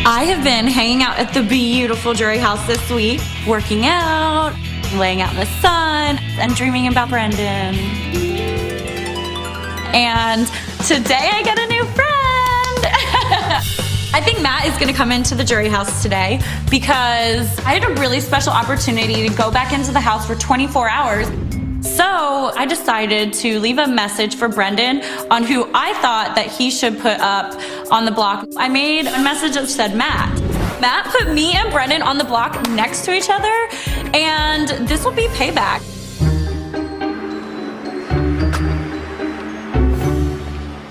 I have been hanging out at the beautiful jury house this week, working out, laying out in the sun, and dreaming about Brendan. And today I get a new friend. I think Matt is going to come into the jury house today because I had a really special opportunity to go back into the house for 24 hours. So I decided to leave a message for Brendan on who I thought that he should put up on the block. I made a message that said Matt. Matt put me and Brendan on the block next to each other, and this will be payback.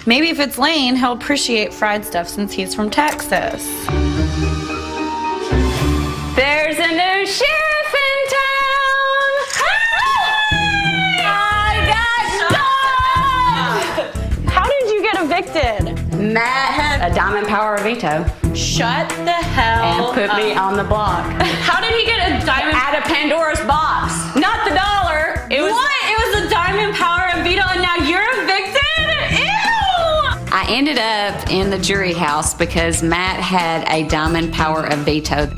Maybe if it's Lane, he'll appreciate fried stuff since he's from Texas. There's a new sheriff in town! Evicted. Matt had a diamond power veto. Shut the hell up. And put me on the block. How did he get a diamond? Out of Pandora's box. Not the dollar. It was a diamond power and veto, and now you're evicted? Ew! I ended up in the jury house because Matt had a diamond power of veto.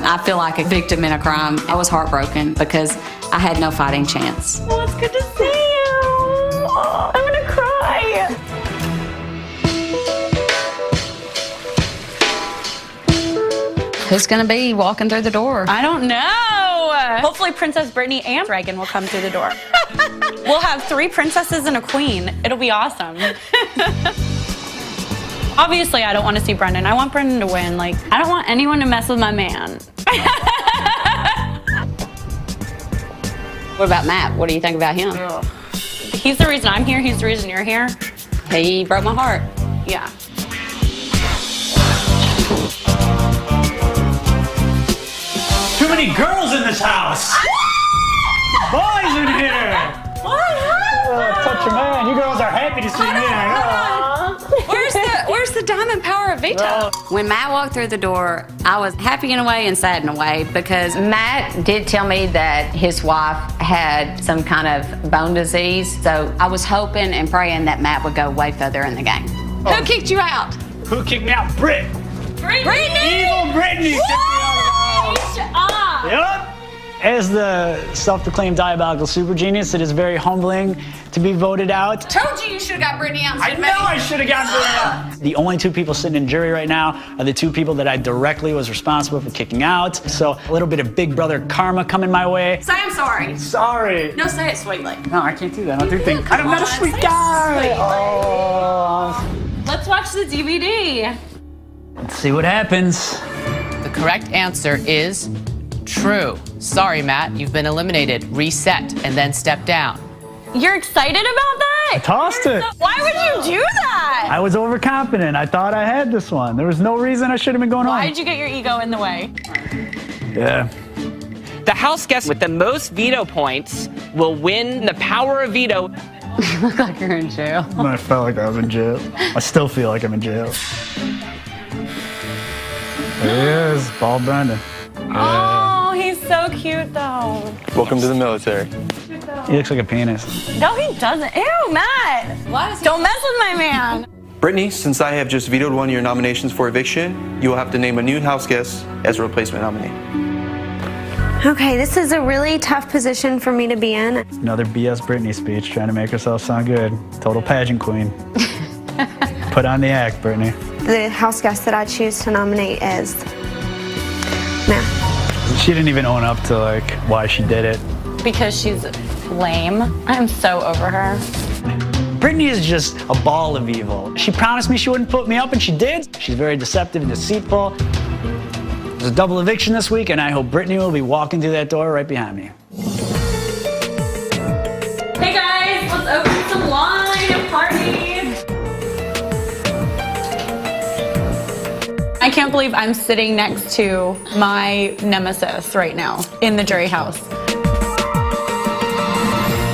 I feel like a victim in a crime. I was heartbroken because I had no fighting chance. Well, it's good to see you. Oh, I'm gonna cry. Who's gonna be walking through the door? I don't know. Hopefully Princess Brittany and Reagan will come through the door. We'll have 3 princesses and a queen. It'll be awesome. Obviously, I don't want to see Brendan. I want Brendan to win. Like, I don't want anyone to mess with my man. What about Matt? What do you think about him? Ugh. He's the reason I'm here. He's the reason you're here. He broke my heart. Yeah. Too many girls in this house! Boys in here! What happened? Touch your man. You girls are happy to see me. Where's the diamond power of veto? When Matt walked through the door, I was happy in a way and sad in a way because Matt did tell me that his wife had some kind of bone disease. So I was hoping and praying that Matt would go way further in the game. Oh. Who kicked you out? Who kicked me out? Brittany! Evil Brittany kicked me out. Yep. As the self-proclaimed diabolical super genius, it is very humbling to be voted out. Told you should have got Brittany out. I know I should have gotten Brittany out. The only 2 people sitting in jury right now are the 2 people that I directly was responsible for kicking out. So a little bit of big brother karma coming my way. Say I'm sorry. Sorry. No, say it sweetly. No, I can't do that. I don't do things. I'm not a sweet guy. Oh. Let's watch the DVD. Let's see what happens. The correct answer is true. Sorry, Matt, you've been eliminated. Reset and then step down. You're excited about that? I tossed it. Why would you do that? I was overconfident. I thought I had this one. There was no reason I should have been going Why home. did you get your ego in the way? Yeah. The house guest with the most veto points will win the power of veto. You look like you're in jail. I felt like I was in jail. I still feel like I'm in jail. There he is, Bald Brendan. Oh, he's so cute though. Welcome to the military. He looks like a penis. No, he doesn't. Ew, Matt. Don't mess with my man. Brittany, since I have just vetoed one of your nominations for eviction, you will have to name a new house guest as a replacement nominee. Okay, this is a really tough position for me to be in. Another BS Brittany speech trying to make herself sound good. Total pageant queen. Put on the act, Brittany. The house guest that I choose to nominate is Matt. She didn't even own up to like why she did it. Because she's lame. I'm so over her. Brittany is just a ball of evil. She promised me she wouldn't put me up, and she did. She's very deceptive and deceitful. There's a double eviction this week, and I hope Brittany will be walking through that door right behind me. Hey guys, let's open some wine and party. I can't believe I'm sitting next to my nemesis right now in the jury house.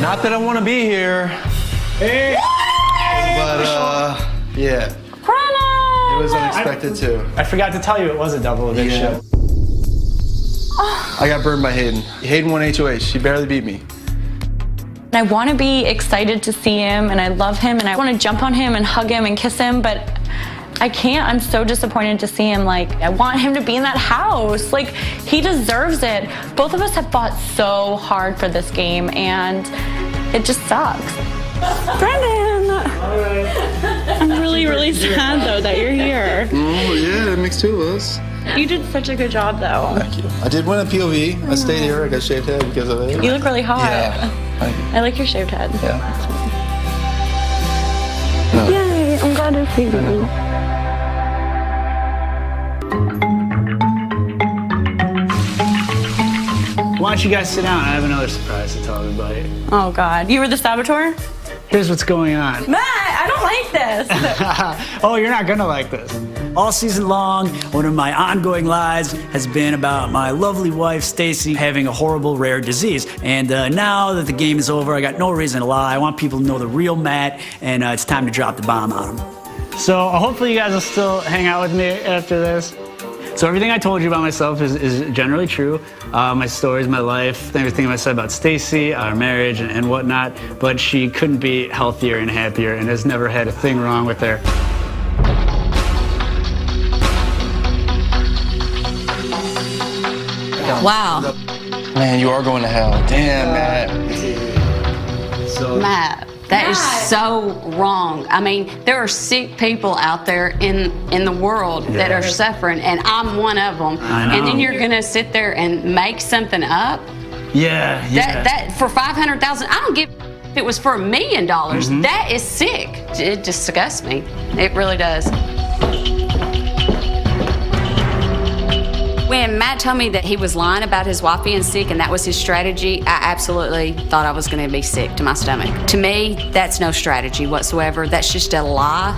Not that I want to be here, Hey! but yeah, Brennan! it was unexpected too. I forgot to tell you it was a double eviction. Yeah. I got burned by Hayden. Hayden won HOH. She barely beat me. I want to be excited to see him, and I love him, and I want to jump on him and hug him and kiss him, but I can't. I'm so disappointed to see him. Like, I want him to be in that house. Like, he deserves it. Both of us have fought so hard for this game, and it just sucks. Brendan! I'm really, really sad, though, that you're here. Oh, yeah, it makes two of us. You did such a good job, though. Thank you. I did win a POV. I stayed here. I got shaved head because of it. You look really hot. Yeah. Thank you. I like your shaved head. Yeah. Yay, I'm glad to see you. Why don't you guys sit down? I have another surprise to tell everybody. Oh, God. You were the saboteur? Here's what's going on. Matt, I don't like this. Oh, you're not gonna like this. All season long, one of my ongoing lies has been about my lovely wife, Stacy, having a horrible rare disease. And now that the game is over, I got no reason to lie. I want people to know the real Matt, and it's time to drop the bomb on them. So hopefully you guys will still hang out with me after this. So everything I told you about myself is generally true. My stories, my life, everything I said about Stacy, our marriage and whatnot, but she couldn't be healthier and happier and has never had a thing wrong with her. Wow. Man, you are going to hell. Damn, Matt. So Matt, that is so wrong. I mean, there are sick people out there in the world that are suffering, and I'm one of them. I know. And then you're gonna sit there and make something up? yeah. That for $500,000, I don't give if it was for $1 million. That is sick. It disgusts me. It really does. When Matt told me that he was lying about his wife being sick and that was his strategy, I absolutely thought I was going to be sick to my stomach. To me, that's no strategy whatsoever. That's just a lie.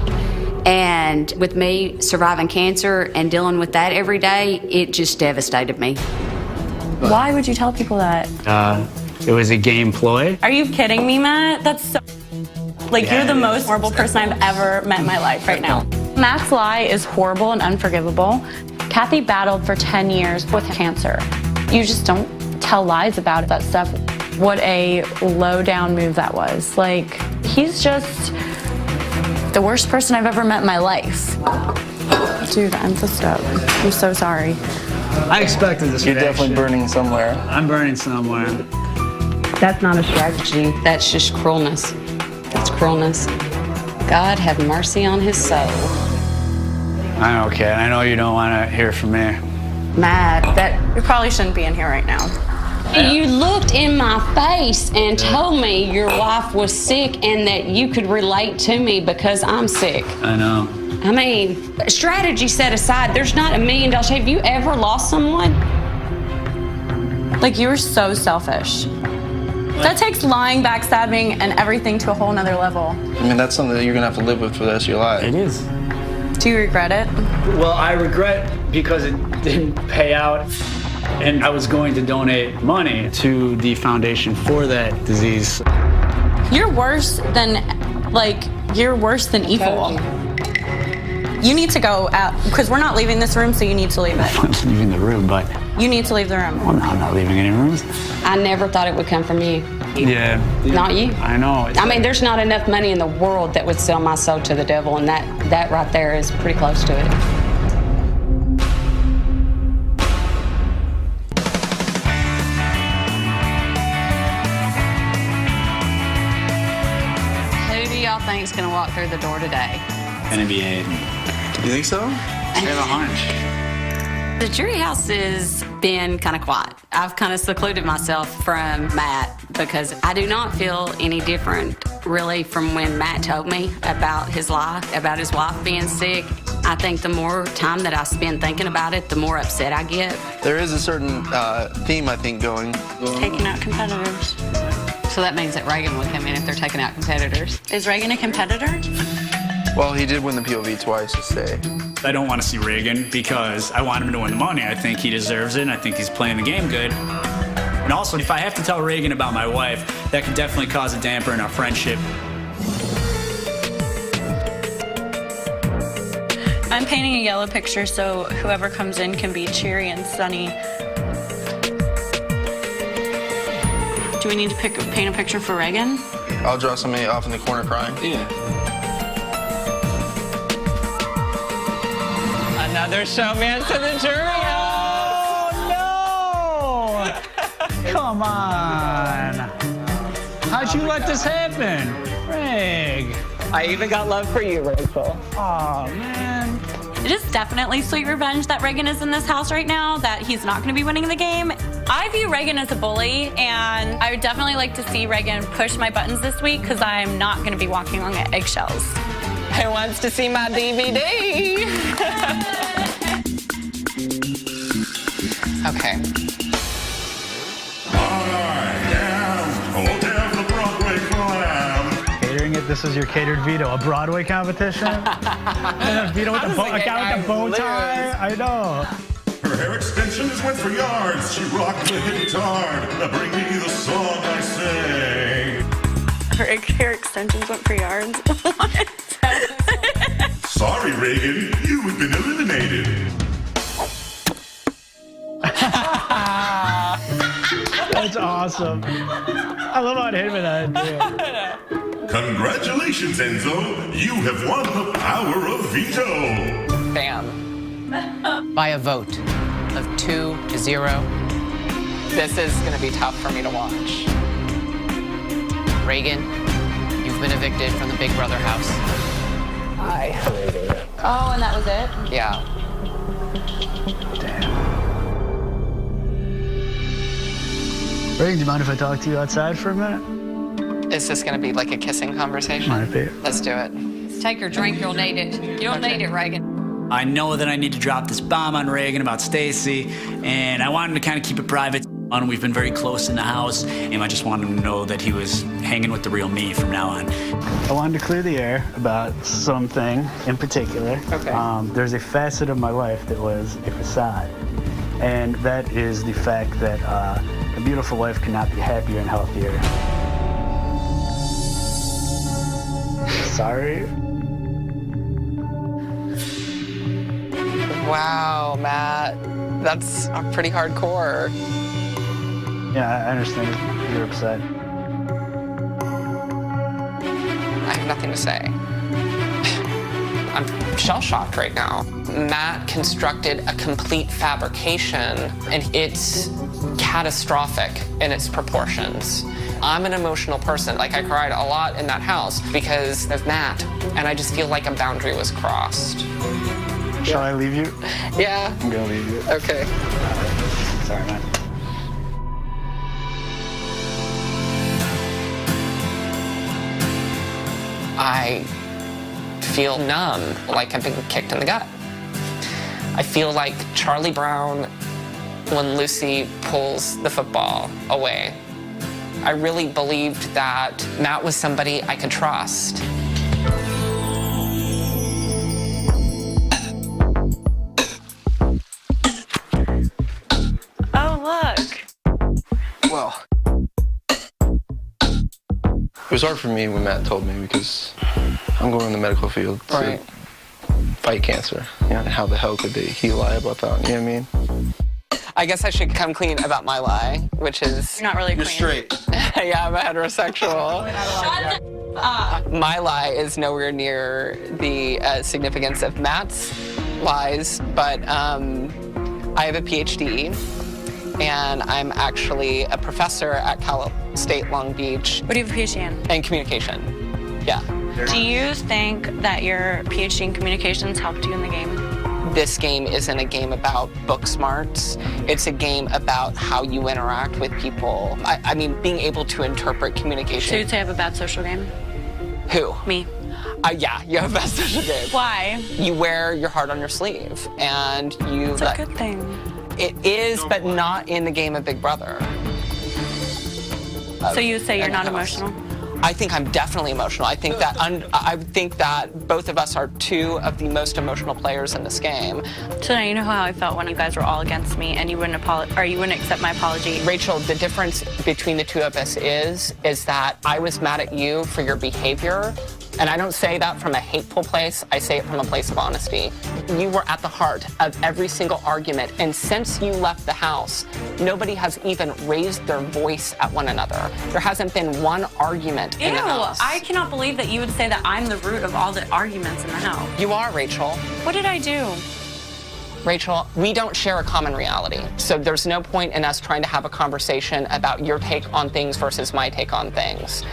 And with me surviving cancer and dealing with that every day, it just devastated me. Why would you tell people that? It was a game ploy. Are you kidding me, Matt? That's so... Like, Yeah, you're the it most is. horrible person I've ever met in my life right now. Matt's lie is horrible and unforgivable. Kathy battled for 10 years with cancer. You just don't tell lies about that stuff. What a low-down move that was. Like, he's just the worst person I've ever met in my life. Dude, I'm just up. I'm so sorry. I expected this You're reaction. definitely burning somewhere. I'm burning somewhere. That's not a strategy. That's just cruelness. That's cruelness. God have mercy on his soul. I don't care. I know you don't want to hear from me. Matt, that You probably shouldn't be in here right now. you looked in my face and told me your wife was sick and that you could relate to me because I'm sick. I know. I mean, strategy set aside, there's not $1 million. Have you ever lost someone? Like, you were so selfish. That takes lying, backstabbing, and everything to a whole nother level. I mean, that's something that you're going to have to live with for the rest of your life. It is. Do you regret it? Well, I regret because it didn't pay out, and I was going to donate money to the foundation for that disease. You're worse than, like, you're worse than evil. You need to go out, because we're not leaving this room, so you need to leave it. I'm leaving the room, but You need to leave the room. well, no, I'm not leaving any rooms. I never thought it would come from you. Yeah. Not you. I know. I mean, there's not enough money in the world that would sell my soul to the devil, and that right there is pretty close to it. Who do y'all think is going to walk through the door today? gonna be Aiden. You think so? I have a hunch. The jury house has been kind of quiet. I've kind of secluded myself from Matt because I do not feel any different really from when Matt told me about his lie, about his wife being sick. I think the more time that I spend thinking about it, the more upset I get. There is a certain theme, I think, going. Taking out competitors. So that means that Reagan would come in if they're taking out competitors. Is Reagan a competitor? Well, he did win the POV twice to stay. I don't want to see Reagan because I want him to win the money. I think he deserves it, and I think he's playing the game good. And also, if I have to tell Reagan about my wife, that could definitely cause a damper in our friendship. I'm painting a yellow picture so whoever comes in can be cheery and sunny. Do we need to paint a picture for Reagan? I'll draw somebody off in the corner crying. Yeah. Another showman to the jury house. Oh, no! Come on. How'd you let this happen? Greg. I even got love for you, Rachel. Oh, man. It is definitely sweet revenge that Reagan is in this house right now, that he's not going to be winning the game. I view Reagan as a bully, and I would definitely like to see Reagan push my buttons this week because I'm not going to be walking on eggshells. Who wants to see my DVD? Okay. Catering it, this is your catered veto. A Broadway competition? A veto with a guy with a bow tie? I know. Her hair extensions went for yards. She rocked the guitar. Bring me the song I sang. Her hair extensions went for yards. What? Sorry, Reagan. You've been eliminated. That's awesome. I love how it hit me that. Yeah. Congratulations, Enzo. You have won the power of veto. Bam. By a vote of 2-0. This is going to be tough for me to watch. Reagan, you've been evicted from the Big Brother house. Hi. Oh, and that was it? Yeah. Reagan, do you mind if I talk to you outside for a minute? Is this going to be like a kissing conversation? Might be. Let's do it. Take your drink, you'll need it. You don't need it, Reagan. I know that I need to drop this bomb on Reagan about Stacy, and I wanted to kind of keep it private. We've been very close in the house, and I just wanted him to know that he was hanging with the real me from now on. I wanted to clear the air about something in particular. Okay. There's a facet of my life that was a facade, and that is the fact that a beautiful wife cannot be happier and healthier. Sorry. Wow, Matt. That's pretty hardcore. Yeah, I understand you're upset. I have nothing to say. I'm shell-shocked right now. Matt constructed a complete fabrication, and it's catastrophic in its proportions. I'm an emotional person. Like, I cried a lot in that house because of Matt, and I just feel like a boundary was crossed. Shall I leave you? Yeah. I'm gonna leave you. Okay. Sorry, man. I feel numb, like I've been kicked in the gut. I feel like Charlie Brown when Lucy pulls the football away. I really believed that Matt was somebody I could trust. Oh, look. Well, it was hard for me when Matt told me because I'm going in the medical field to Right. fight cancer. Yeah, how the hell could he lie about that? You know what I mean? I guess I should come clean about my lie, which is... You're not really You're clean. straight. Yeah, I'm a heterosexual. Shut up. My lie is nowhere near the significance of Matt's lies, but I have a PhD, and I'm actually a professor at Cal State Long Beach What do you have a PhD in? in communication. Yeah. Do you think that your PhD in communications helped you in the game? This game isn't a game about book smarts. It's a game about how you interact with people. I mean, being able to interpret So communication. you'd say I have a bad social game? Who? Me. Yeah, you have a best social game. Why? You wear your heart on your sleeve, and you... It's a good thing. It is, but not in the game of Big Brother. So you say you're not House. emotional? I think I'm definitely emotional. I think that both of us are two of the most emotional players in this game. So now you know how I felt when you guys were all against me and you wouldn't accept my apology. Rachel, the difference between the two of us is that I was mad at you for your behavior. And I don't say that from a hateful place, I say it from a place of honesty. You were at the heart of every single argument, and since you left the house, nobody has even raised their voice at one another. There hasn't been one argument in the house. I cannot believe that you would say that I'm the root of all the arguments in the house. You are, Rachel. What did I do? Rachel, we don't share a common reality. So there's no point in us trying to have a conversation about your take on things versus my take on things.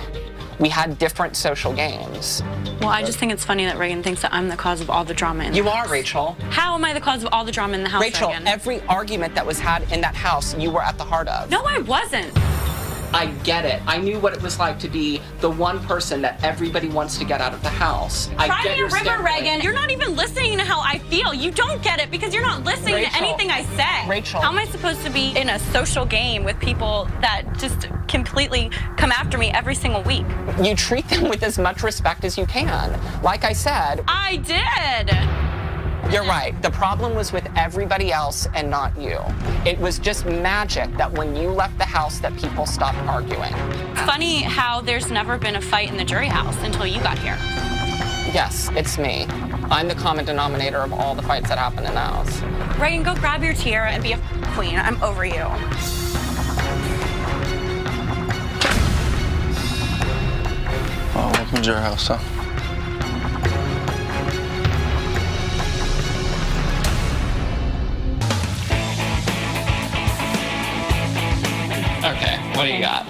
We had different social games. Well, I just think it's funny that Reagan thinks that I'm the cause of all the drama in the house. You are, Rachel. How am I the cause of all the drama in the house, Rachel, Reagan? every argument that was had in that house, you were at the heart of. No, I wasn't. I get it. I knew what it was like to be the one person that everybody wants to get out of the house. Cry me a river, Reagan. You're not even listening to how I feel. You don't get it because you're not listening to anything I say. Rachel. How am I supposed to be in a social game with people that just completely come after me every single week? You treat them with as much respect as you can. Like I said. I did. You're right. The problem was with everybody else and not you. It was just magic that when you left the house that people stopped arguing. Funny how there's never been a fight in the jury house until you got here. Yes, it's me. I'm the common denominator of all the fights that happen in the house. Reagan, go grab your tiara and be a queen. I'm over you. Oh, welcome to your house, huh? Okay, what do you got?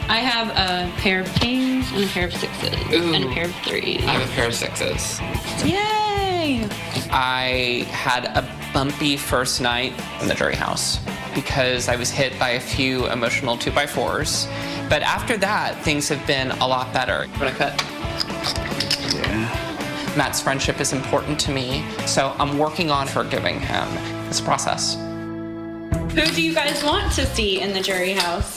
I have a pair of kings and a pair of sixes and a pair of threes. I have a pair of sixes. Yay! I had a bumpy first night in the jury house because I was hit by a few emotional 2x4s. But after that, things have been a lot better. You want to cut? Yeah. Matt's friendship is important to me, so I'm working on forgiving him. It's a process. Who do you guys want to see in the jury house?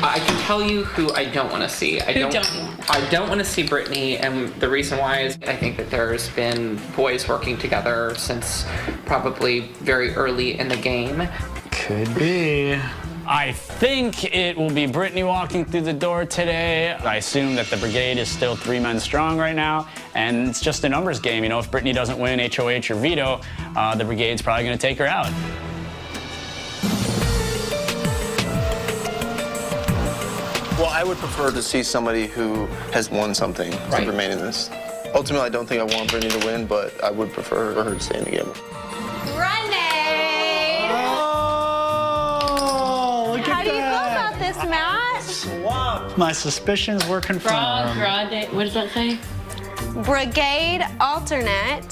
I can tell you who I don't want to see. Who don't you want? I don't want to see Brittany, and the reason why is I think that there's been boys working together since probably very early in the game. Could be. I think it will be Brittany walking through the door today. I assume that the brigade is still 3 men strong right now, and it's just a numbers game. You know, if Brittany doesn't win HOH or veto, the brigade's probably going to take her out. Well, I would prefer to see somebody who has won something to remain in this. Ultimately, I don't think I want Brittany to win, but I would prefer for her to stay in the game. Grenade! Oh, look How do you feel about this, Matt? Swap. My suspicions were confirmed. What does that say? Brigade alternate,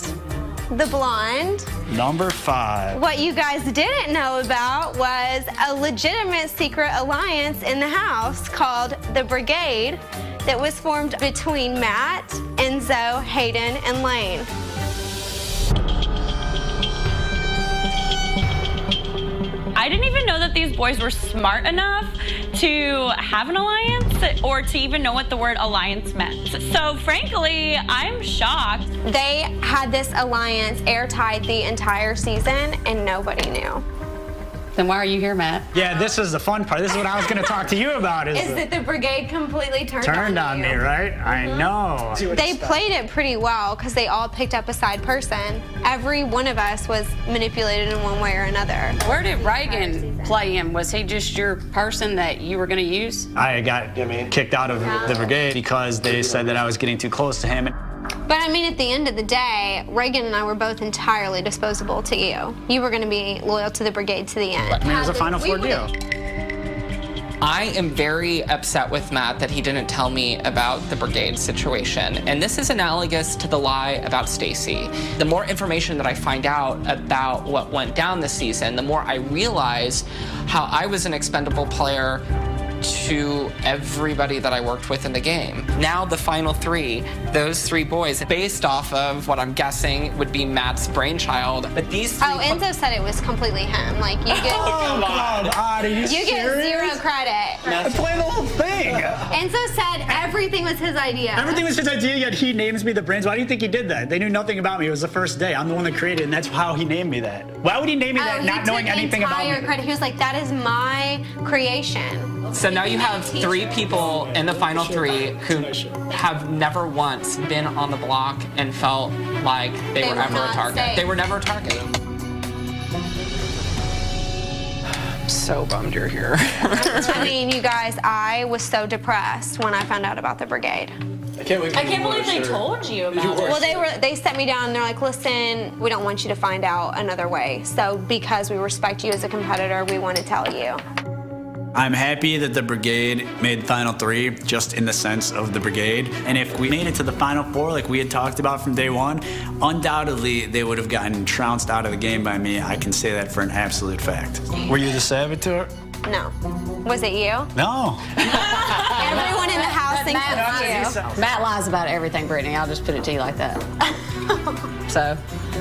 the blonde. Number 5. What you guys didn't know about was a legitimate secret alliance in the house called the Brigade that was formed between Matt, Enzo, Hayden, and Lane. I didn't even know that these boys were smart enough to have an alliance or to even know what the word alliance meant. So frankly, I'm shocked. They had this alliance airtight the entire season and nobody knew. Then why are you here, Matt? Yeah, this is the fun part. This is what I was going to talk to you about. Is that the Brigade completely turned on you. me, right? I know. They played it pretty well because they all picked up a side person. Every one of us was manipulated in one way or another. Where did Reagan play him? Was he just your person that you were going to use? I got kicked out of the brigade because they said that I was getting too close to him. But I mean, at the end of the day, Reagan and I were both entirely disposable to you. You were going to be loyal to the brigade to the end. I mean, it was a Final Four deal. I am very upset with Matt that he didn't tell me about the brigade situation. And this is analogous to the lie about Stacy. The more information that I find out about what went down this season, the more I realize how I was an expendable player to everybody that I worked with in the game. Now the final 3, those 3 boys, based off of what I'm guessing would be Matt's brainchild, but these 3... Oh, Enzo said it was completely him. Like, you get... Come on, are you You get zero credit. I played the whole thing. Enzo said everything was his idea. Everything was his idea, yet he names me the brains. Why do you think he did that? They knew nothing about me. It was the first day. I'm the one that created it, and that's how he named me that. Why would he name me that not knowing anything about me? Credit. He was like, that is my creation. So now you have 3 people in the final 3 who have never once been on the block and felt like they were ever a target. Safe. They were never a target. I'm so bummed you're here. I mean, you guys, I was so depressed when I found out about the brigade. I can't believe they told you about it. Well, they set me down and they're like, listen, we don't want you to find out another way. So because we respect you as a competitor, we want to tell you. I'm happy that the Brigade made Final 3 just in the sense of the Brigade. And if we made it to the Final 4 like we had talked about from day one, undoubtedly they would have gotten trounced out of the game by me. I can say that for an absolute fact. Were you the saboteur? No. Was it you? No. Everyone in the house thinks it's you. Matt lies about everything, Brittany. I'll just put it to you like that. So,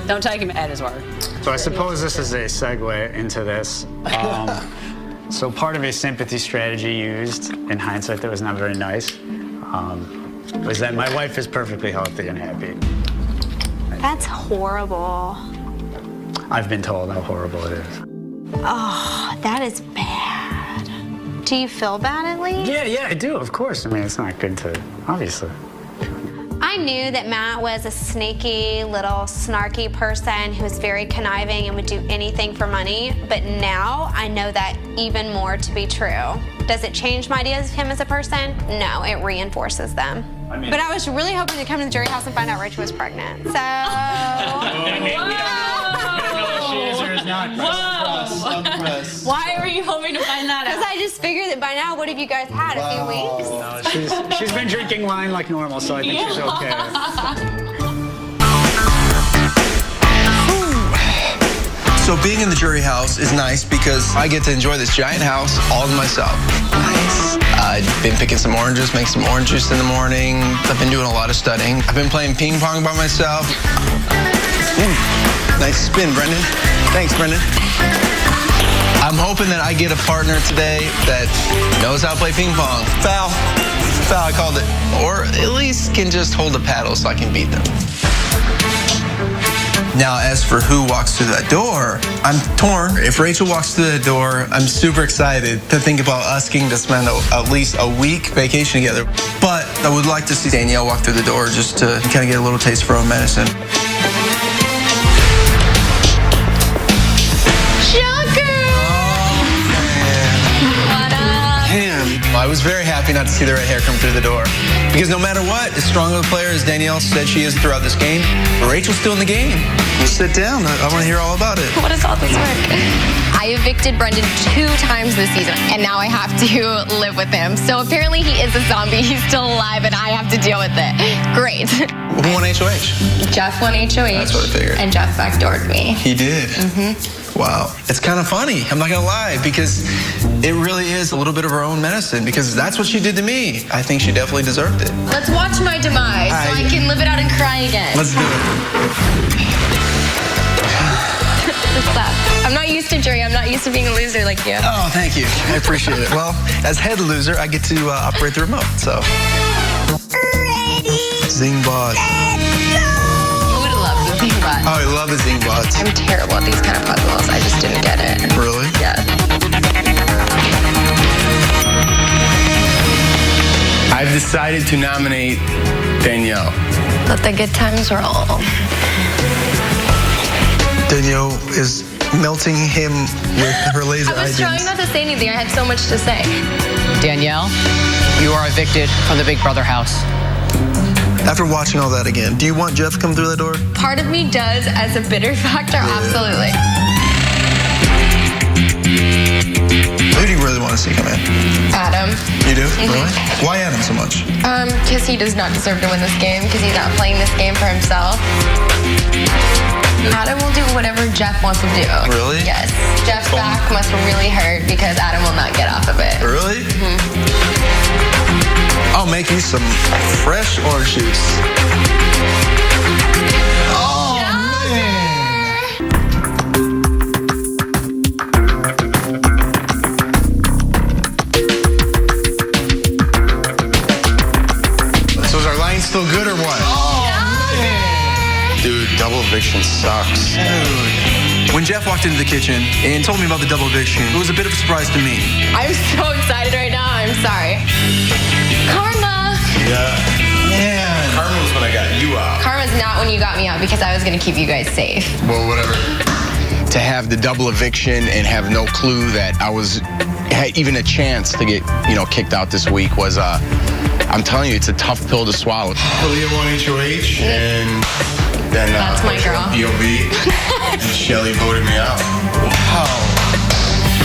don't take him at his word. So I suppose this is a segue into this. So part of a sympathy strategy used, in hindsight that was not very nice, was that my wife is perfectly healthy and happy. That's horrible. I've been told how horrible it is. Oh, that is bad. Do you feel bad at least? Yeah, I do, of course. I mean, it's not good to, obviously. I knew that Matt was a sneaky, little snarky person who was very conniving and would do anything for money, but now I know that even more to be true. Does it change my ideas of him as a person? No, it reinforces them. But I was really hoping to come to the jury house and find out Rachel was pregnant, so... Why were you hoping to find that out? Because I just figured that by now, what have you guys had, a few weeks? No, she's been drinking wine like normal, so I think she's okay. So being in the jury house is nice because I get to enjoy this giant house all to myself. Nice. I've been picking some oranges, make some orange juice in the morning. I've been doing a lot of studying. I've been playing ping pong by myself. Nice spin, Brendan. Thanks, Brendan. I'm hoping that I get a partner today that knows how to play ping pong. Foul. Foul, I called it. Or at least can just hold a paddle so I can beat them. Now, as for who walks through that door, I'm torn. If Rachel walks through the door, I'm super excited to think about us getting to spend at least a week vacation together. But I would like to see Danielle walk through the door just to kind of get a little taste for her own medicine. I was very happy not to see the red hair come through the door. Because no matter what, as strong of a player as Danielle said she is throughout this game, Rachel's still in the game. We'll sit down. I want to hear all about it. What does all this work? I evicted Brendan 2 times this season, and now I have to live with him. So apparently he is a zombie. He's still alive, and I have to deal with it. Great. Who won HOH? Jeff won HOH. That's what I figured. And Jeff backdoored me. He did? Wow. It's kind of funny, I'm not going to lie, because it really is a little bit of her own medicine, because that's what she did to me. I think she definitely deserved it. Let's watch my demise so I can live it out and cry again. Let's do it. What's that? I'm not used to jury. I'm not used to being a loser like you. Oh, thank you. I appreciate it. Well, as head loser, I get to operate the remote, so. Ready. Zingbot. Who would have loved the Zingbot? Oh, I love the Zingbots. I'm terrible at these kind of puzzles. I just didn't get it. Really? Yeah. I've decided to nominate Danielle. Let the good times roll. Danielle is melting him with her laser I was trying not to say anything. I had so much to say. Danielle, you are evicted from the Big Brother house. After watching all that again, do you want Jeff to come through that door? Part of me does as a bitter factor, absolutely. Who do you really want to see come in? Adam. You do? Really? Why Adam so much? Because he does not deserve to win this game, because he's not playing this game for himself. Adam will do whatever Jeff wants to do. Really? Yes. Jeff's back must really hurt because Adam will not get off of it. Really? I'll make you some fresh orange juice. Oh, man. So is our line still good or what? Dude, double eviction sucks. Dude. When Jeff walked into the kitchen and told me about the double eviction, it was a bit of a surprise to me. I'm so excited right now. I'm sorry. Karma. Yeah. Man. Karma was when I got you out. Karma's not when you got me out because I was going to keep you guys safe. Well, whatever. to have the double eviction and have no clue that I had even a chance to get, kicked out this week was, I'm telling you, it's a tough pill to swallow. Kalia won HOH, and then That's my girl. BOB, and Shelly voted me out. Wow.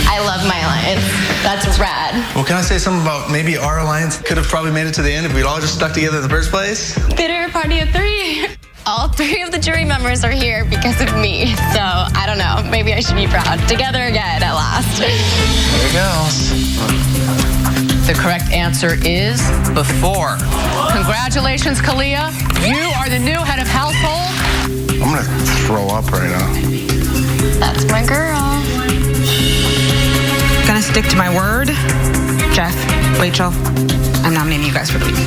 I love my alliance. That's rad. Well, can I say something about maybe our alliance could have probably made it to the end if we'd all just stuck together in the first place? Bitter party of 3. All 3 of the jury members are here because of me. So, I don't know. Maybe I should be proud. Together again at last. There it goes. The correct answer is before. Congratulations, Kalia. You are the new head of household. I'm going to throw up right now. That's my girl. Gonna stick to my word. Jeff, Rachel, I'm nominating you guys for the week.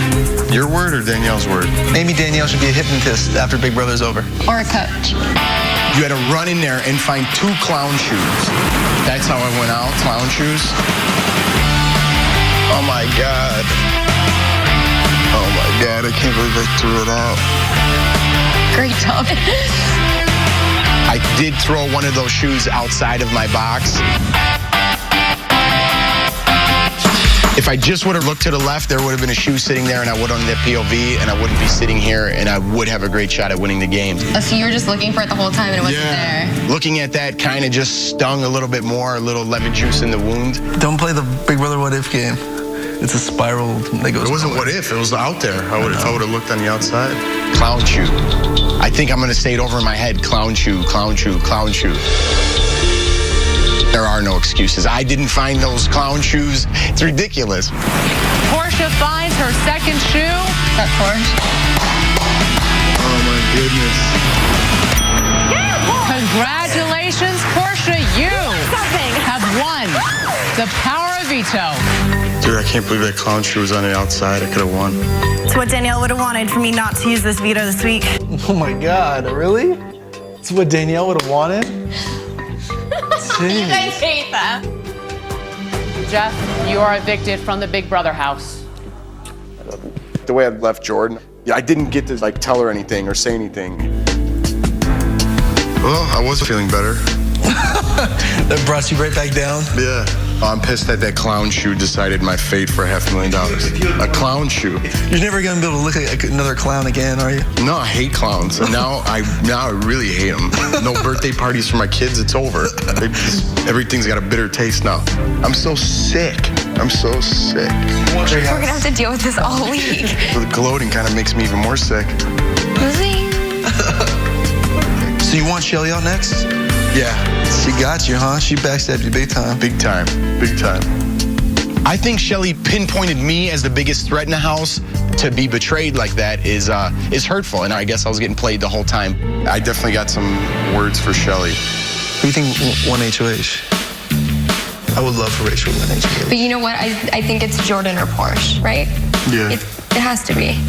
Your word or Danielle's word? Maybe Danielle should be a hypnotist after Big Brother's over. Or a coach. You had to run in there and find 2 clown shoes. That's how I went out, clown shoes. Oh my God. Oh my God, I can't believe I threw it out. Great job. I did throw one of those shoes outside of my box. If I just would have looked to the left, there would have been a shoe sitting there and I would have done the POV and I wouldn't be sitting here and I would have a great shot at winning the game. Oh, so you were just looking for it the whole time and it wasn't there? Looking at that kind of just stung a little bit more, a little lemon juice in the wound. Don't play the Big Brother what if game. It's a spiral that goes. It wasn't what if, it was out there. I would have looked on the outside. Clown shoe. I think I'm going to say it over in my head. Clown shoe, clown shoe, clown shoe. There are no excuses. I didn't find those clown shoes. It's ridiculous. Portia finds her second shoe. That Porsche. Oh my goodness. Congratulations, Portia. You have won the power of veto. Dude, I can't believe that clown shoe was on the outside. I could have won. It's what Danielle would have wanted for me not to use this veto this week. Oh my God, really? It's what Danielle would have wanted? You guys hate that. Jeff, you are evicted from the Big Brother house. The way I left Jordan, I didn't get to tell her anything or say anything. Well, I was feeling better. That brought you right back down? Yeah. I'm pissed that clown shoe decided my fate for $500,000. A clown shoe. You're never gonna be able to look like another clown again, are you? No, I hate clowns. Now I really hate them. No birthday parties for my kids. It's over. Everything's got a bitter taste now. I'm so sick. I'm so sick. We're gonna have to deal with this all week. The gloating kind of makes me even more sick. So you want Shelly out next? Yeah. She got you, huh? She backstabbed you big time. Big time. Big time. I think Shelly pinpointed me as the biggest threat in the house. To be betrayed like that is hurtful, and I guess I was getting played the whole time. I definitely got some words for Shelly. Who do you think won HOH? I would love for Rachel to win HOH. But you know what? I think it's Jordan or Porsche, right? Yeah. It has to be.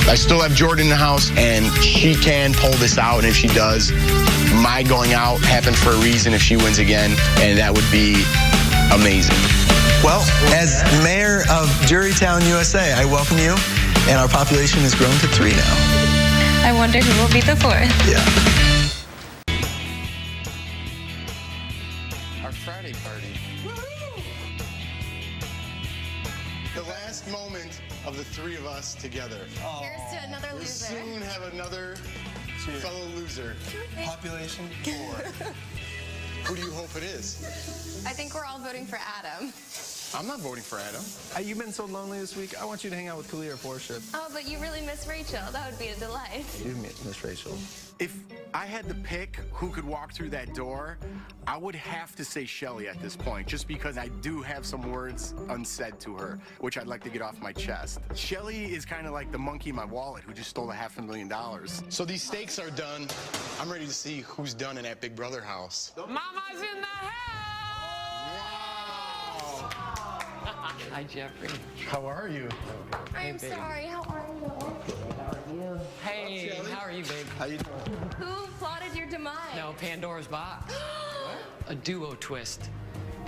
I still have Jordan in the house, and she can pull this out, and if she does, my going out happened for a reason if she wins again, and that would be amazing. Well, as mayor of Jurytown, USA, I welcome you, and our population has grown to 3 now. I wonder who will be the 4th. Yeah. Our Friday party. The last moment of the 3 of us together. Here's to another We'll loser. soon have another fellow loser. Population 4. Who do you hope it is? I think we're all voting for Adam. I'm not voting for Adam. You've been so lonely this week. I want you to hang out with Kalia or Portia. Oh, but you really miss Rachel. That would be a delight. You miss Rachel. If I had to pick who could walk through that door, I would have to say Shelly at this point, just because I do have some words unsaid to her, which I'd like to get off my chest. Shelly is kind of like the monkey in my wallet who just stole $500,000. So these stakes are done. I'm ready to see who's done in that Big Brother house. Mama's in the house! Hi, Jeffrey. How are you? I'm sorry. How are you? Hey, how are you, babe? How you doing? Who plotted your demise? No, Pandora's box. A duo twist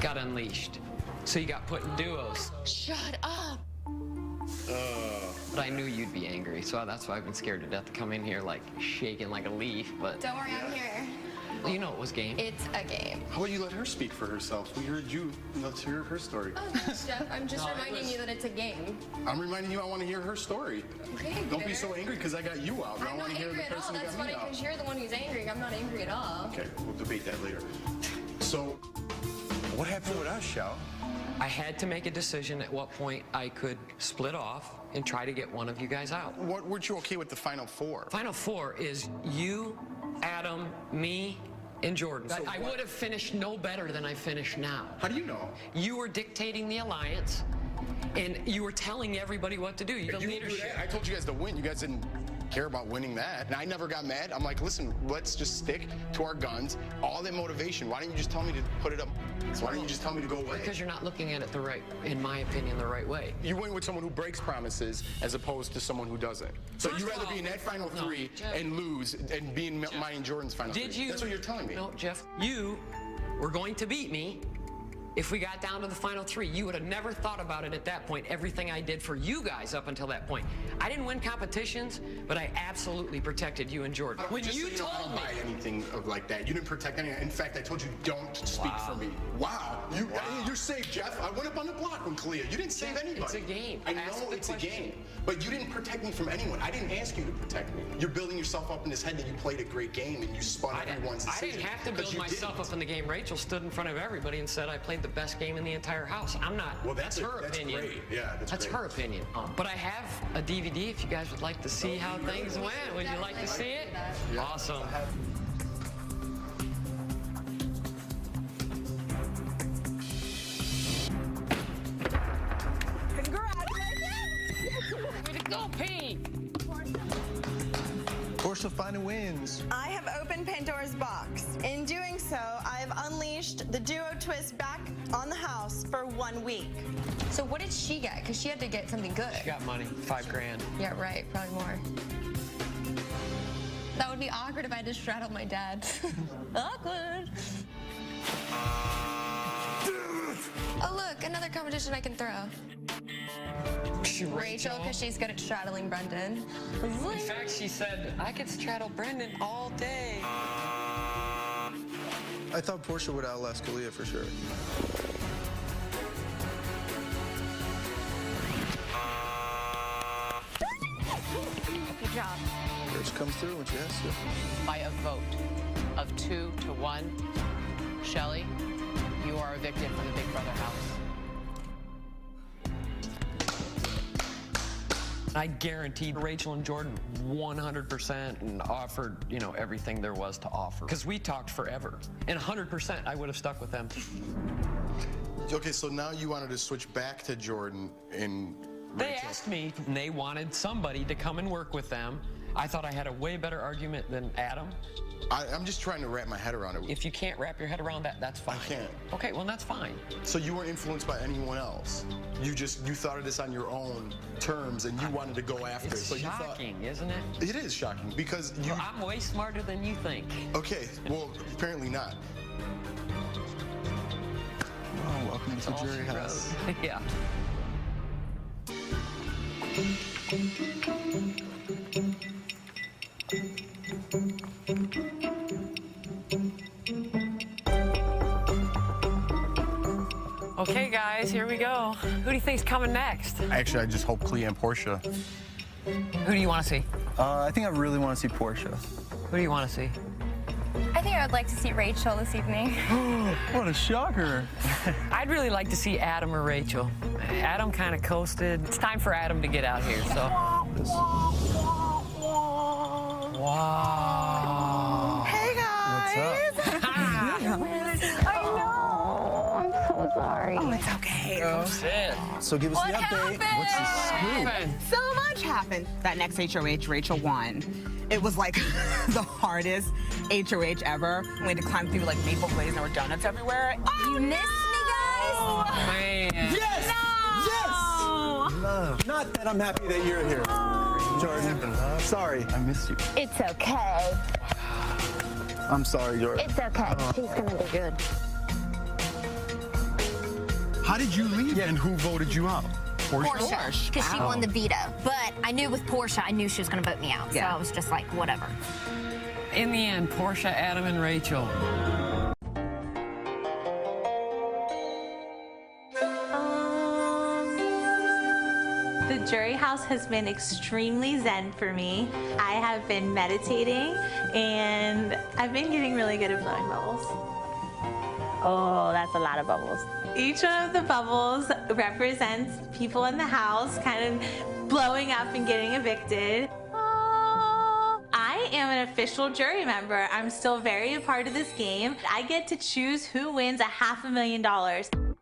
got unleashed. So you got put in duos. Shut up. But I knew you'd be angry, so that's why I've been scared to death to come in here, like, shaking like a leaf, but... Don't worry, I'm here. You know it was game. It's a game. How about you let her speak for herself? We heard you. Let's hear her story. Oh, thanks, Jeff. I'm just reminding you that it's a game. I'm reminding you I want to hear her story. Okay, Don't be so angry because I got you out. I I'm want not to hear angry the at all. person that That's got me funny out. because you're the one who's angry. I'm not angry at all. Okay, we'll debate that later. So, what happened with us, Shell? I had to make a decision at what point I could split off and try to get one of you guys out. What weren't you okay with the Final Four? Final Four is you, Adam, me, and Jordan. So I what- would have finished no better than I finished now. How do you know? You were dictating the alliance, and you were telling everybody what to do. You're the You didn't do leadership. that. I told you guys to win. You guys didn't care about winning that. And I never got mad. I'm like, listen, let's just stick to our guns. All that motivation. Why don't you just tell me to put it up? Why don't you just tell me to go away? Because you're not looking at it the right, in my opinion, the right way. You went with someone who breaks promises as opposed to someone who doesn't. So you'd rather be in that Final Three and lose and be in mine and Jordan's Final Three. Did you? That's what you're telling me. No, Jeff. You were going to beat me if we got down to the Final Three. You would have never thought about it at that point, everything I did for you guys up until that point. I didn't win competitions, but I absolutely protected you and Jordan. When Just you so know, I told don't me... buy anything of like that. You didn't protect anything. In fact, I told you don't speak for me. Wow. You're safe, Jeff. I went up on the block with Kalia. You didn't save anybody. It's a game. I know it's a game. But you didn't protect me from anyone. I didn't ask you to protect me. You're building yourself up in this head that you played a great game and you spun everyone's I decision. didn't have to build myself up in the game. Rachel stood in front of everybody and said I played the best game in the entire house. I'm not. Well, that's her opinion. Great. Yeah, that's great. her opinion. But I have a DVD if you guys would like to see how things went. Would you like to see it? Yeah. Awesome. Congratulations! Way to go, Pete! Portia finally wins. I have opened Pandora's box. In doing so, I have unleashed the duo twist back on the house for 1 week. So what did she get? Because she had to get something good. She got money, $5 grand. Yeah, right. Probably more. That would be awkward if I just straddled my dad. Awkward. Oh, look, another competition I can throw. Rachel, because she's good at straddling Brendan. In fact, she said, I could straddle Brendan all day. I thought Portia would outlast Kalia for sure. Good job. Courage comes through when she has to. By a vote of 2 to 1, Shelly, you are evicted from the Big Brother house. I guaranteed Rachel and Jordan 100% and offered, everything there was to offer. Because we talked forever. And 100% I would have stuck with them. Okay, so now you wanted to switch back to Jordan and They asked me, and they wanted somebody to come and work with them. I thought I had a way better argument than Adam. I'm just trying to wrap my head around it. If you can't wrap your head around that, that's fine. I can't. Okay, well, that's fine. So you weren't influenced by anyone else. You thought of this on your own terms and you wanted to go after it. It's So shocking, isn't it? It is shocking because you... Well, I'm way smarter than you think. Okay, well, apparently not. Oh, welcome to Jury House. Yeah. Okay, guys, here we go. Who do you think's coming next? Actually, I just hope Clea and Portia. Who do you want to see? I think I really want to see Portia. Who do you want to see? I think I would like to see Rachel this evening. What a shocker. I'd really like to see Adam or Rachel. Adam kind of coasted. It's time for Adam to get out here, so. Wow. Hey guys! What's up? I know. I'm so sorry. Oh, it's okay. Sit. So give us the update. What's the scoop? So much happened. That next HOH, Rachel won. It was like the hardest HOH ever. We had to climb through like maple glaze and there were donuts everywhere. You missed me, guys? Man. Yes! Yes! Love. Not that I'm happy that you're here. Jordan, sorry. I missed you. It's okay. I'm sorry, Jordan. It's okay. She's gonna be good. How did you leave and who voted you out? Portia, because she won the veto. But I knew with Portia, I knew she was going to vote me out. So I was just like, whatever. In the end, Portia, Adam, and Rachel. The jury house has been extremely zen for me. I have been meditating and I've been getting really good at blowing bubbles. Oh, that's a lot of bubbles. Each one of the bubbles represents people in the house kind of blowing up and getting evicted. I am an official jury member. I'm still very a part of this game. I get to choose who wins $500,000.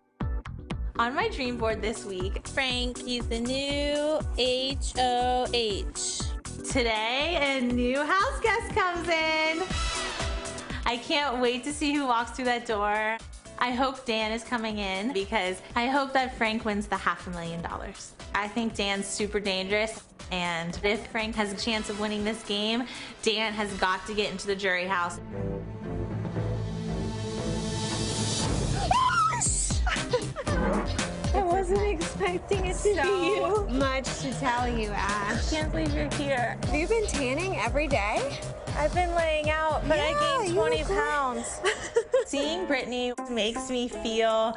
On my dream board this week, Frank, he's the new HOH. Today, a new house guest comes in. I can't wait to see who walks through that door. I hope Dan is coming in because I hope that Frank wins the $500,000. I think Dan's super dangerous, and if Frank has a chance of winning this game, Dan has got to get into the jury house. I wasn't expecting it to be you. Much to tell you, Ash. I can't believe you're here. Have you been tanning every day? I've been laying out, but I gained 20 pounds. Seeing Brittany makes me feel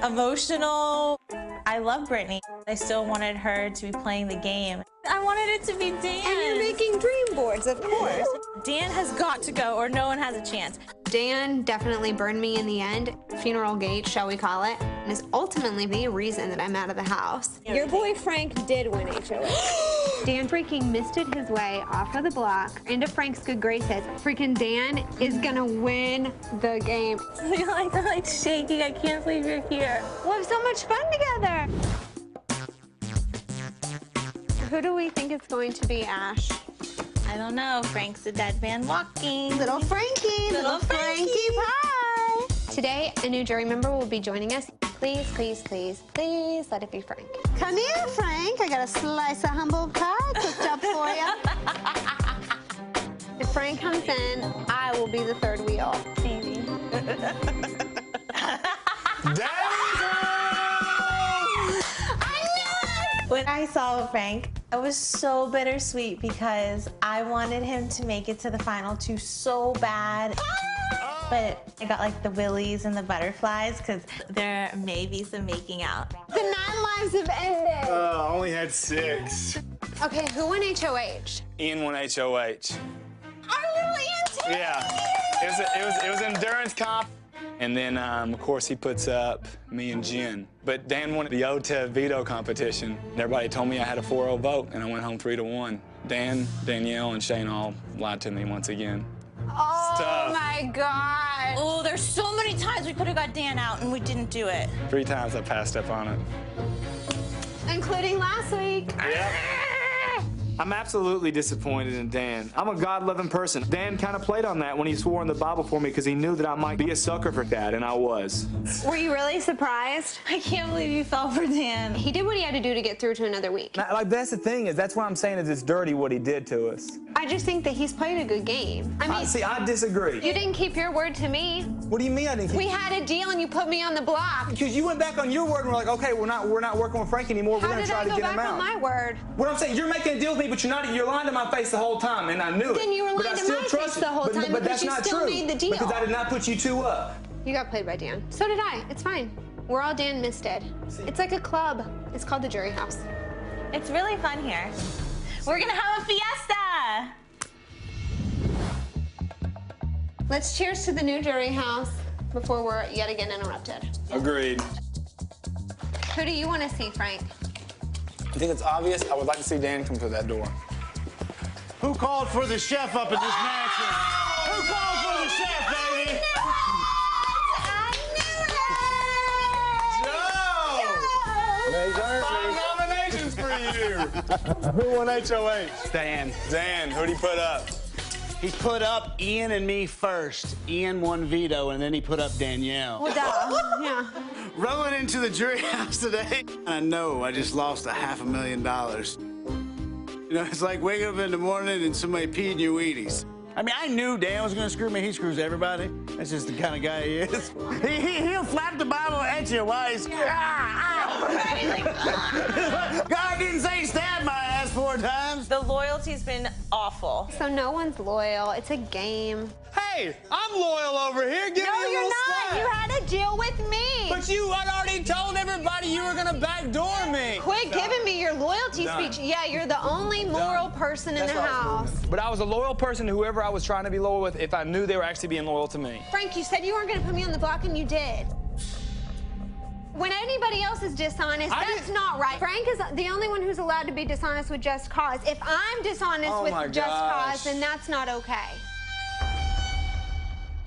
emotional. I love Brittany. I still wanted her to be playing the game. I wanted it to be Dan. And you're making dream boards, of course. Dan has got to go or no one has a chance. Dan definitely burned me in the end. Funeral gate, shall we call it, and is ultimately the reason that I'm out of the house. Your boy Frank did win HOH. Dan freaking misted his way off of the block into Frank's good graces. Freaking Dan is gonna win the game. I'm like shaking. I can't believe you're here. We'll have so much fun together. Who do we think it's going to be, Ash? I don't know. Frank's a dead man walking. Little Frankie. Little Frankie pie. Today, a new jury member will be joining us. Please, please, please, please let it be Frank. Come here, Frank. I got a slice of humble pie cooked up for you. If Frank comes in, I will be the third wheel. Maybe. When I saw Frank, it was so bittersweet because I wanted him to make it to the final two so bad. But I got like the willies and the butterflies because there may be some making out. The 9 lives have ended. I only had 6. Okay, who won HOH? Ian won HOH. Our little Ian too. Yeah, it was endurance comp. And then, of course, he puts up me and Jen. But Dan won the OTEV veto competition. Everybody told me I had a 4-0 vote, and I went home 3-1. Dan, Danielle, and Shane all lied to me once again. Oh, my God. Oh, there's so many times we could have got Dan out and we didn't do it. 3 times I passed up on it. Including last week. Yeah. I'm absolutely disappointed in Dan. I'm a God-loving person. Dan kind of played on that when he swore in the Bible for me because he knew that I might be a sucker for that, and I was. Were you really surprised? I can't believe you fell for Dan. He did what he had to do to get through to another week. Like, that's the thing that's what I'm saying is it's dirty what he did to us. I just think that he's played a good game. I mean, See, I disagree. You didn't keep your word to me. What do you mean I didn't keep? We had a deal and you put me on the block. Because you went back on your word and were like, okay, we're not working with Frank anymore. We're How gonna did try I to go get back him out. on my word? What I'm saying, you're making a deal with me, but you're lying to my face the whole time, and I knew it. Then you were lying but I to still my trust face you. the whole time but because that's you not still true. made the deal. Because I did not put you 2 up. You got played by Dan. So did I. It's fine. We're all Dan misted. It's like a club. It's called the Jury House. It's really fun here. We're gonna have a fiesta. Let's cheers to the new Jury House before we're yet again interrupted. Agreed. Who do you want to see, Frank? I think it's obvious. I would like to see Dan come through that door. Who called for the chef up in this mansion? Who called for the chef, baby? Joe! 5 nominations for you. Who won HOH? Dan. Dan. Who'd he put up? He put up Ian and me first. Ian won veto, and then he put up Danielle. Well, duh. Yeah. Rolling into the jury house today, I know I just lost $500,000. You know, it's like waking up in the morning and somebody peed in your Wheaties. I mean, I knew Dan was gonna screw me. He screws everybody. That's just the kind of guy he is. He'll flap the Bible at you while he's... God didn't say stab my ass. 4 times? The loyalty's been awful. So no one's loyal. It's a game. Hey, I'm loyal over here. Give me a you're little not. slack. You had to deal with me. But you had already told everybody you were going to backdoor me. Quit giving me your loyalty speech. Yeah, you're the only moral person in the house. But I was a loyal person to whoever I was trying to be loyal with if I knew they were actually being loyal to me. Frank, you said you weren't going to put me on the block, and you did. When anybody else is dishonest, that's not right. Frank is the only one who's allowed to be dishonest with just cause. If I'm dishonest with just cause, then that's not okay.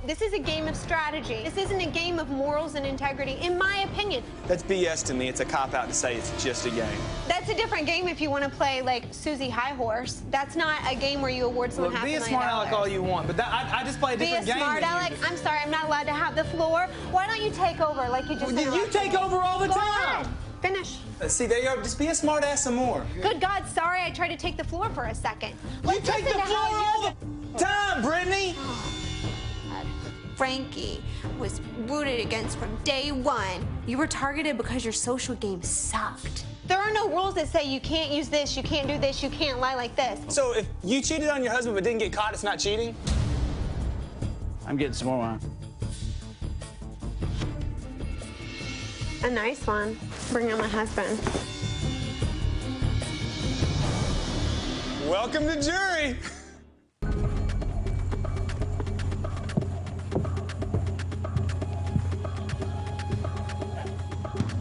This is a game of strategy. This isn't a game of morals and integrity, in my opinion. That's BS to me. It's a cop-out to say it's just a game. That's a different game if you want to play, like, Susie High Horse. That's not a game where you award someone $500,000. Be a smart aleck all you want, but I just play a different game. Be a smart aleck? I'm sorry, I'm not allowed to have the floor. Why don't you take over like you just said? You take over all the time. Go ahead. Finish. See, there you go. Just be a smart ass some more. Good God, sorry I tried to take the floor for a second. You take the floor all the time, Brittany. Frankie was rooted against from day one. You were targeted because your social game sucked. There are no rules that say you can't use this, you can't do this, you can't lie like this. So if you cheated on your husband but didn't get caught, it's not cheating? I'm getting some more wine. A nice one. Bring on my husband. Welcome to jury.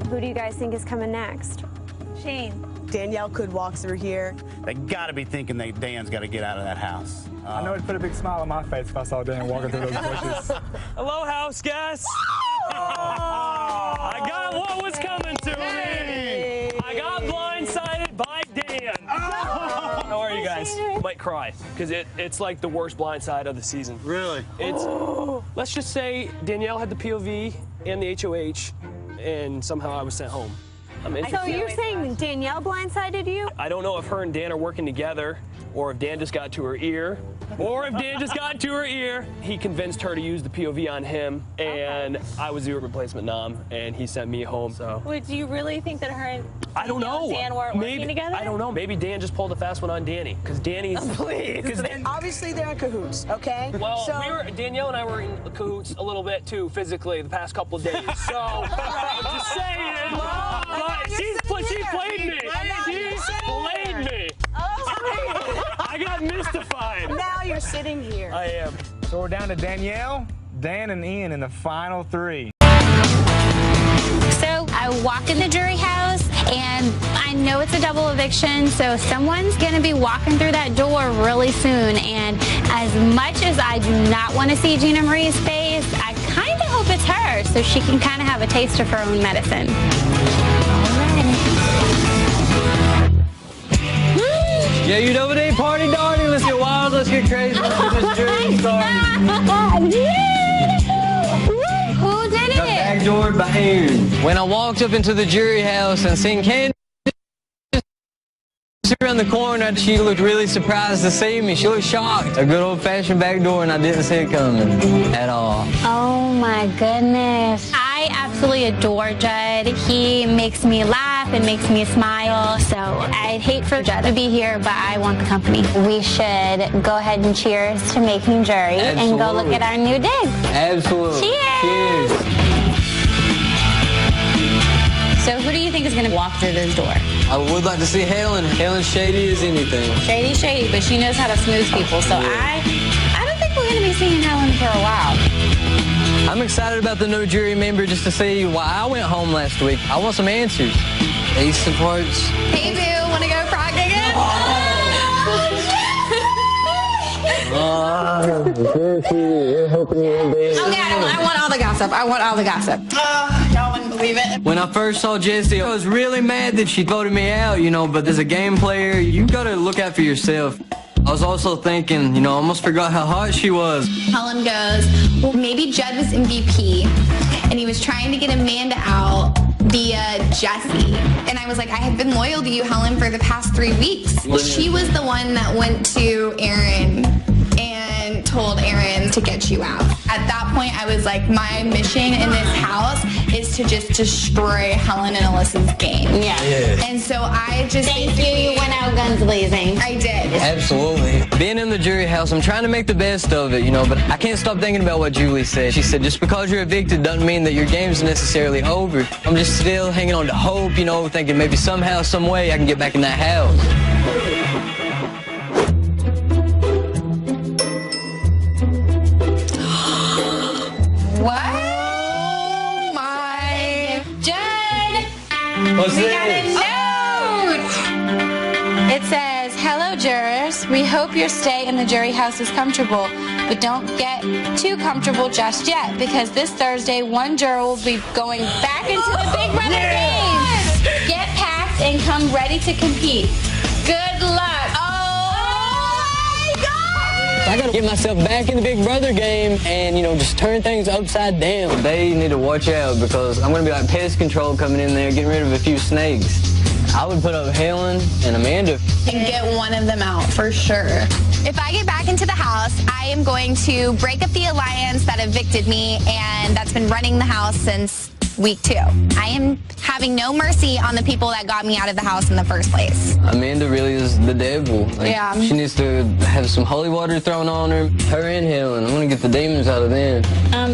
Who do you guys think is coming next? Shane. Danielle could walk through here. They gotta be thinking that Dan's gotta get out of that house. I know it'd put a big smile on my face if I saw Dan walking through those bushes. Hello, house guests. I got what was coming to me. I got blindsided by Dan. How are you guys? Might cry because it's like the worst blindside of the season. Really? It's. Let's just say Danielle had the POV and the HOH, and somehow I was sent home. So you're saying Danielle blindsided you? I don't know if her and Dan are working together, or if Dan just got to her ear, He convinced her to use the POV on him, and I was the replacement nom, and he sent me home. So. Would you really think that her and I don't know. Dan weren't working together? I don't know. Maybe Dan just pulled a fast one on Danny, because Danny's. Please. Obviously, they're in cahoots. Okay. Well, Danielle and I were in cahoots a little bit too, physically, the past couple of days. So, just saying. But she played me. She played me. I got mystified. Now you're sitting here. I am. So we're down to Danielle, Dan, and Ian in the final 3. So I walk in the jury house, and I know it's a double eviction, so someone's going to be walking through that door really soon. And as much as I do not want to see Gina Marie's face, I kind of hope it's her, so she can kind of have a taste of her own medicine. Yeah, you know it ain't party darty. Let's get wild, let's get crazy. Let's get this jury started. Who did it? Got backdoored by Aaron. When I walked up into the jury house and seen Candace around the corner, she looked really surprised to see me. She looked shocked. A good old-fashioned backdoor, and I didn't see it coming at all. Oh my goodness. I absolutely adore Judd. He makes me laugh and makes me smile. So I'd hate for Judd to be here, but I want the company. We should go ahead and cheers to making jury and go look at our new dig. Absolutely. Cheers. So who do you think is going to walk through this door? I would like to see Helen. Helen's shady as anything. Shady, but she knows how to smooth people. So I don't think we're going to be seeing Helen for a while. I'm excited about the no jury member just to see why I went home last week. I want some answers. Ace supports. Hey, boo, want to go frog digging? Okay, I want all the gossip. I want all the gossip. Y'all wouldn't believe it. When I first saw Jessie, I was really mad that she voted me out, but as a game player, you gotta look out for yourself. I was also thinking, I almost forgot how hot she was. Helen goes, well, maybe Judd was MVP, and he was trying to get Amanda out via Jessie. And I was like, I have been loyal to you, Helen, for the past 3 weeks. She was the one that went to Aaron and told Aaron to get you out. At that point, I was like, my mission in this house is to just destroy Helen and Alyssa's game. Yeah. And so I just Thank you. You went out guns blazing. I did. Absolutely. Being in the jury house, I'm trying to make the best of it, but I can't stop thinking about what Julie said. She said, just because you're evicted doesn't mean that your game's necessarily over. I'm just still hanging on to hope, thinking maybe somehow, some way I can get back in that house. What? Oh my. Judd! What's We this? got a note! It says, hello jurors. We hope your stay in the jury house is comfortable, but don't get too comfortable just yet, because this Thursday, one juror will be going back into the Big Brother game. Get packed and come ready to compete. Good luck. I gotta get myself back in the Big Brother game and, just turn things upside down. They need to watch out because I'm gonna be like pest control coming in there, getting rid of a few snakes. I would put up Helen and Amanda. And get one of them out for sure. If I get back into the house, I am going to break up the alliance that evicted me and that's been running the house since week 2. I am having no mercy on the people that got me out of the house in the first place. Amanda really is the devil. Yeah. She needs to have some holy water thrown on her. Her and Helen. I'm gonna get the demons out of them.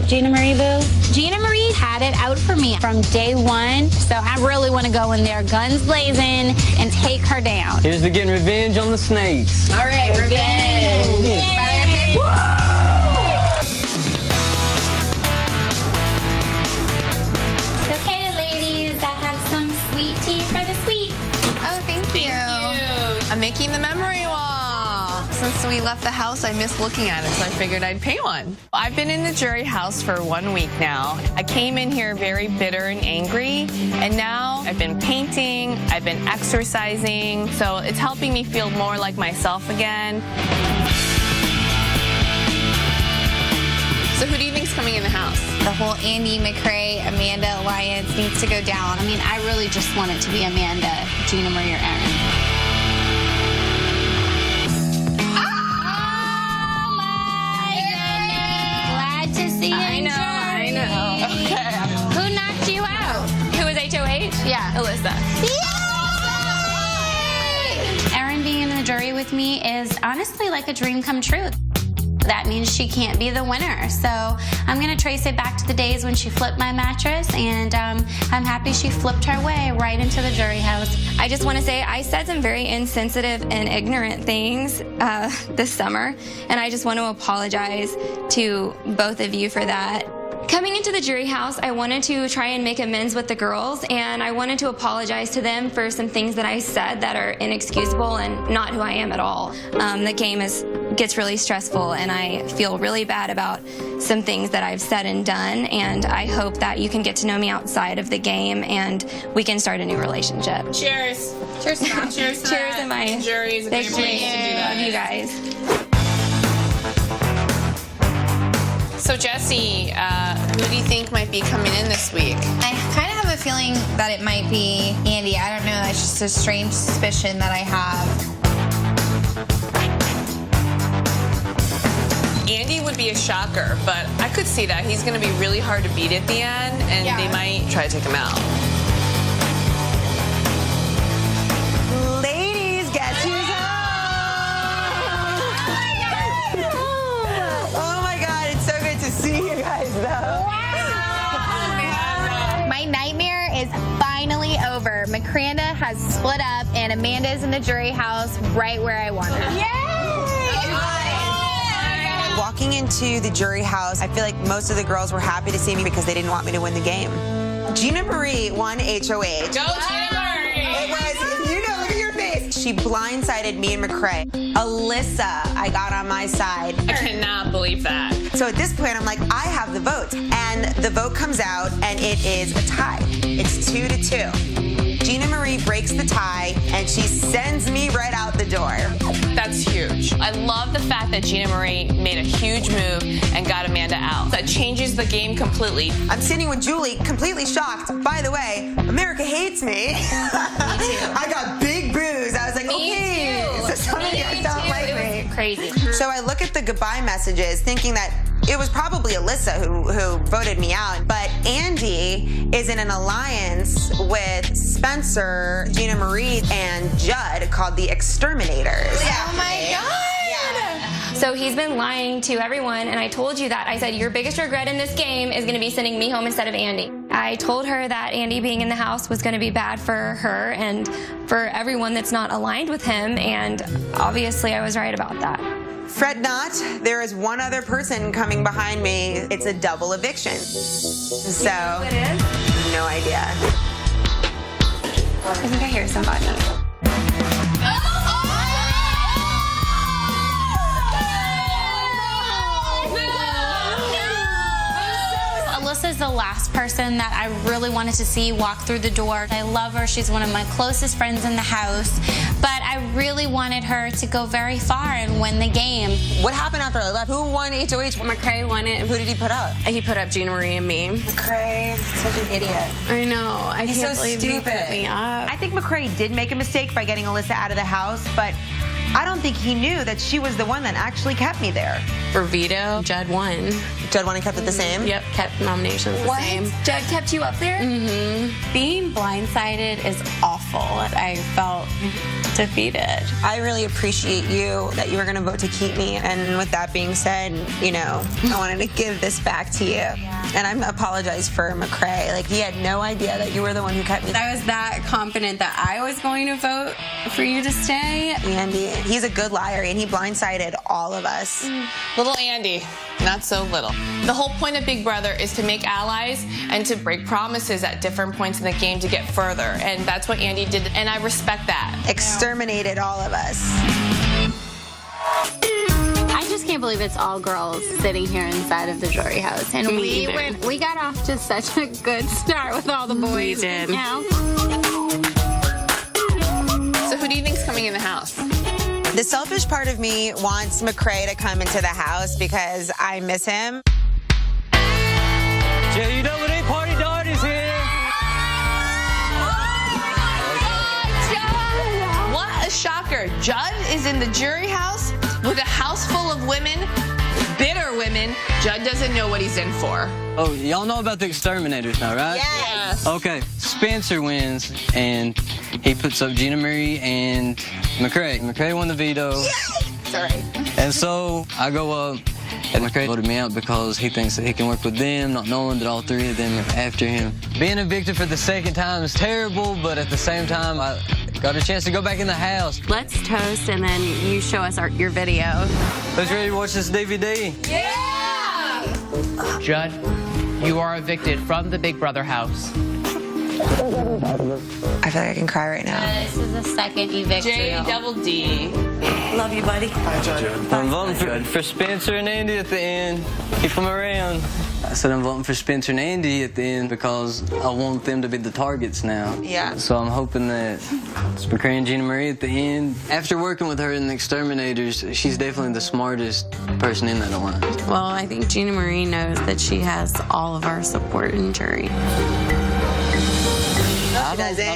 Gina Marie Boo? Gina Marie had it out for me from day 1, so I really want to go in there guns blazing and take her down. Here's to getting revenge on the snakes. All right, revenge. Okay, ladies, I have some sweet tea for the sweet. Oh, thank you. I'm making the memory wall. Since we left the house, I missed looking at it, so I figured I'd paint one. I've been in the jury house for 1 week now. I came in here very bitter and angry, and now I've been painting, I've been exercising, so it's helping me feel more like myself again. So who do you think's coming in the house? The whole Andy, McCrae, Amanda alliance needs to go down. I mean, I really just want it to be Amanda, Gina Marie, or Erin. I know. Okay. Who knocked you out? Who was HOH? Yeah. Alyssa. Erin being in the jury with me is honestly like a dream come true. That means she can't be the winner. So I'm gonna trace it back to the days when she flipped my mattress, and I'm happy she flipped her way right into the jury house. I just want to say I said some very insensitive and ignorant things this summer, and I just want to apologize to both of you for that. Coming into the jury house, I wanted to try and make amends with the girls, and I wanted to apologize to them for some things that I said that are inexcusable and not who I am at all. The game gets really stressful, and I feel really bad about some things that I've said and done, and I hope that you can get to know me outside of the game and we can start a new relationship. Cheers. Cheers. Cheers to Cheers that. to my Jury is a great place to do that. Love you guys. So Jesse, who do you think might be coming in this week? I kind of have a feeling that it might be Andy. I don't know. It's just a strange suspicion that I have. Andy would be a shocker, but I could see that. He's going to be really hard to beat at the end, and they might try to take him out. Ladies, guess who's home? Oh my God, it's so good to see you guys, though. My nightmare is finally over. McCranda has split up, and Amanda's in the jury house right where I want her. Walking into the jury house, I feel like most of the girls were happy to see me because they didn't want me to win the game. Gina Marie won HOH. Go Gina Marie! It was, look at your face. She blindsided me and McCrae. Alyssa, I got on my side. I cannot believe that. So at this point, I'm like, I have the votes. And the vote comes out, and it is a tie. It's 2-2. Gina Marie breaks the tie, and she sends me right out the door. That's huge. I love the fact that Gina Marie made a huge move and got Amanda out. That changes the game completely. I'm sitting with Julie, completely shocked. By the way, America hates me. Me too. I got big boos. I was like, Me okay, too. so some of you guys don't like me. crazy. So I look at the goodbye messages thinking that it was probably Alyssa who voted me out, but Andy is in an alliance with Spencer, Gina Marie, and Judd called the Exterminators. Oh my God! So he's been lying to everyone, and I told you that. I said, your biggest regret in this game is going to be sending me home instead of Andy. I told her that Andy being in the house was going to be bad for her and for everyone that's not aligned with him, and obviously I was right about that. Fret not, there is one other person coming behind me. It's a double eviction. So, who it is? No idea. I think I hear somebody. Alyssa's the last person that I really wanted to see walk through the door. I love her. She's one of my closest friends in the house. But I really wanted her to go very far and win the game. What happened after I left? Who won HOH? McCray won it. Who did he put up? He put up Gina Marie and me. McCray, such an idiot. I know. I He's can't so believe stupid. he put me up. I think McCray did make a mistake by getting Alyssa out of the house, but I don't think he knew that she was the one that actually kept me there. For veto, Judd won. Judd won and kept it the same? Yep, kept nominations the same. Judd kept you up there? Mm-hmm. Being blindsided is awful. I felt defeated. I really appreciate you, that you were going to vote to keep me. And with that being said, you know, I wanted to give this back to you. Yeah. And I apologize for McCray. Like, he had no idea that you were the one who kept me. I was that confident that I was going to vote for you to stay. Andy, he's a good liar, and he blindsided all of us. Little Andy, not so little. The whole point of Big Brother is to make allies and to break promises at different points in the game to get further. And that's what Andy did, and I respect that. Exterminated all of us. I just can't believe it's all girls sitting here inside of the jury house. And we got off to such a good start with all the boys. We did. You know? So who do you think's coming in the house? The selfish part of me wants McCray to come into the house because I miss him. Yeah, you know what? Party Dart is here. What a shocker. Judd is in the jury house with a house full of women, bitter women. Judd doesn't know what he's in for. Oh, y'all know about the Exterminators now, right? Yes. Okay, Spencer wins, and he puts up Gina Marie and McCray. McCray won the veto. Yay! Sorry. And so I go up, and McCray voted me out because he thinks that he can work with them, not knowing that all three of them are after him. Being evicted for the second time is terrible, but at the same time, I got a chance to go back in the house. Let's toast, and then you show us your video. Who's ready to watch this DVD? Yeah! Judd, you are evicted from the Big Brother house. I feel like I can cry right now. This is the second eviction. J-double-D. Love you, buddy. Hi, Judd. I'm voting for Spencer and Andy at the end. Keep them around. I said I'm voting for Spencer and Andy at the end because I want them to be the targets now. Yeah. So I'm hoping that it's McCray and Gina Marie at the end. After working with her in the Exterminators, she's definitely the smartest person in that alliance. Well, I think Gina Marie knows that she has all of our support in jury. She doesn't. I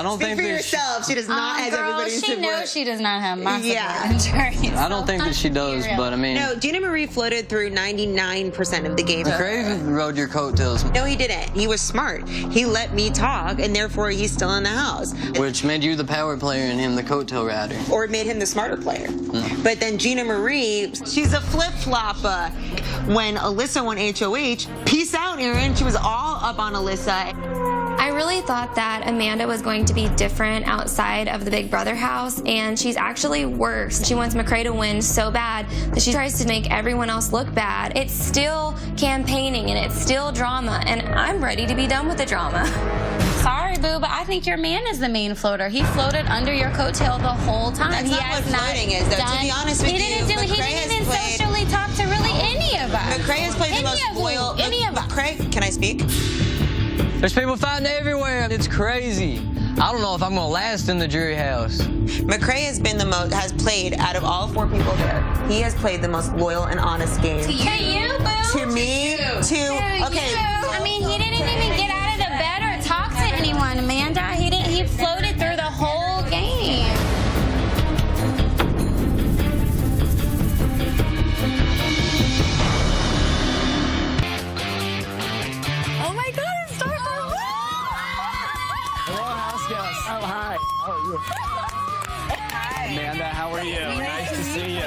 don't Speak think for that yourself. She does not have everybody's She support. knows she does not have my Yeah. support in jury. I don't think that she does, but I mean... No, Gina Marie floated through 99% of the game. McCray rode your coattails. No, he didn't. He was smart. He let me talk, and therefore he's still in the house. Which made you the power player and him the coattail rider. Or it made him the smarter player. But then Gina Marie, she's a flip-flopper. When Alyssa won HOH, peace out, Erin. She was all up on Alyssa. I really thought that Amanda was going to be different outside of the Big Brother house, and she's actually worse. She wants McCray to win so bad that she tries to make everyone else look bad. It's still campaigning, and it's still drama, and I'm ready to be done with the drama. Sorry, boo, but I think your man is the main floater. He floated under your coattail the whole time. That's he not has what floating is, though. To be honest with you, he didn't even played... socially talk to really any of us. McCray has played the most loyal... Any of us. McCray, can I speak? There's people fighting everywhere. It's crazy. I don't know if I'm gonna last in the jury house. McCray has been has played out of all 4 people there. He has played the most loyal and honest game. To you, boo. To me, okay. You. I mean, he didn't even get out of the bed or talk to anyone, Amanda. He floated through the whole game. Amanda, how are you? Nice to see you.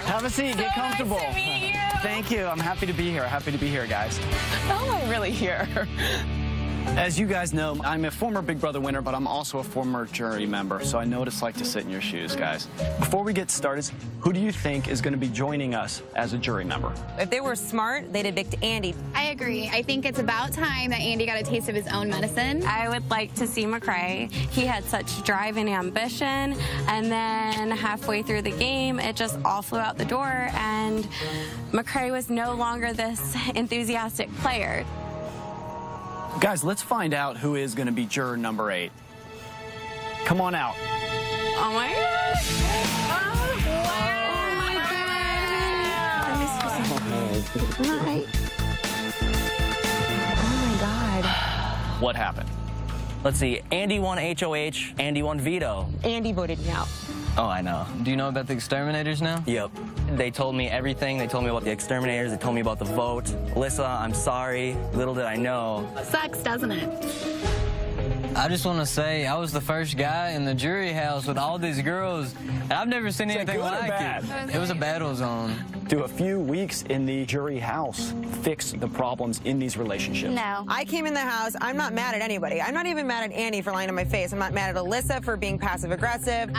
Have a seat. Get comfortable. Nice to meet you. Thank you. I'm happy to be here. Happy to be here, guys. How am I really here? As you guys know, I'm a former Big Brother winner, but I'm also a former jury member, so I know what it's like to sit in your shoes, guys. Before we get started, who do you think is going to be joining us as a jury member? If they were smart, they'd evict Andy. I agree. I think it's about time that Andy got a taste of his own medicine. I would like to see McCray. He had such drive and ambition, and then halfway through the game, it just all flew out the door, and McCray was no longer this enthusiastic player. Guys, let's find out who is going to be juror number 8. Come on out. Oh my God. Oh my God. What happened? Let's see. Andy won HOH. Andy won veto. Andy voted me out. Oh, I know. Do you know about the exterminators now? Yep. They told me everything. They told me about the exterminators. They told me about the vote. Alyssa, I'm sorry. Little did I know. Sucks, doesn't it? I just want to say I was the first guy in the jury house with all these girls, and I've never seen anything like it. It was a battle zone. Do a few weeks in the jury house fix the problems in these relationships? No. I came in the house. I'm not mad at anybody. I'm not even mad at Andy for lying to my face. I'm not mad at Alyssa for being passive aggressive.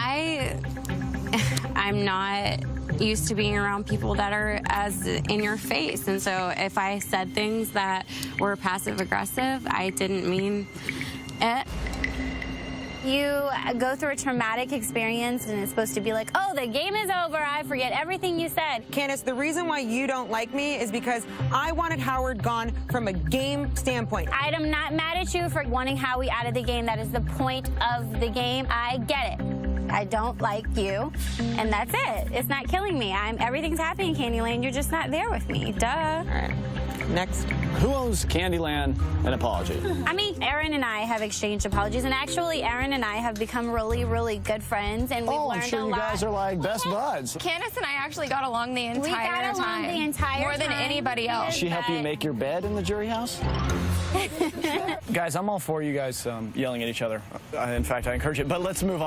I'm not used to being around people that are as in your face, and so if I said things that were passive aggressive, I didn't mean it. You go through a traumatic experience and it's supposed to be like, oh, the game is over, I forget everything you said. Candace, the reason why you don't like me is because I wanted Howard gone from a game standpoint. I'm not mad at you for wanting Howie out of the game. That is the point of the game. I get it. I don't like you, and that's it. It's not killing me. Everything's happy in Candyland. You're just not there with me. Duh. All right. Next. Who owes Candyland an apology? I mean, Aaron and I have exchanged apologies, and actually, Aaron and I have become really, really good friends, and we've learned I'm sure a you lot. guys are like best buds. Candace and I actually got along the entire time. We got along the entire More than anybody else. Did she help you make your bed in the jury house? Guys, I'm all for you guys yelling at each other. In fact, I encourage it, but let's move on.